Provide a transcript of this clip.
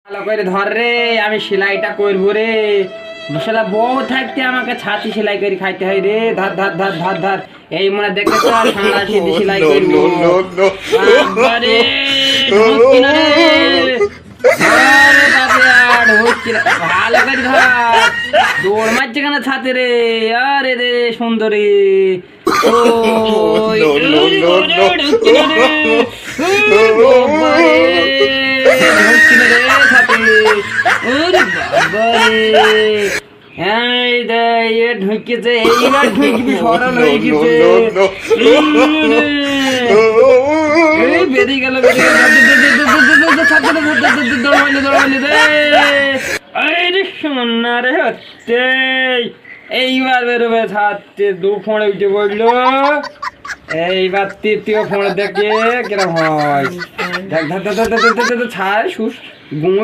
ভালো করে ধর রে, আমি সেলাইটা করবো রে। শালা বউ থাকতে আমাকে ছাতি সেলাই করে খাইতে হয় রে। ধর ধর ধর ধর ধর, এই মনে দেখে তো ঠান্ডা সিদ্ধি সেলাই করবো। বাবারে, ঢুকছি না রে। আরে বাবা, ঢুকছি না। ভালো করে ধর, দৌড় মারছে কেন ছাতে রে? আরে রে সুন্দরী, ও ঢুকছি না রে। বাবারে, ঢুকছি না রে ছাতে। ওরে বাবারে, এই দে এ ঢুকেছে, এইবার ঢুকবি, সরল হয়ে গেছে। এই বেরিয়ে গেল, বেরিয়ে গেল। দৌড়াইলে রে। এই রে সোনা রে হচ্ছে, এইবার বেরোবে ছাড়তে। দু ফোঁড়ে উঠে পড়লো। এইবার তৃতীয় ফোঁড়ে দেখে কিরম হয়। দেখ ছাড় সুস ঘুম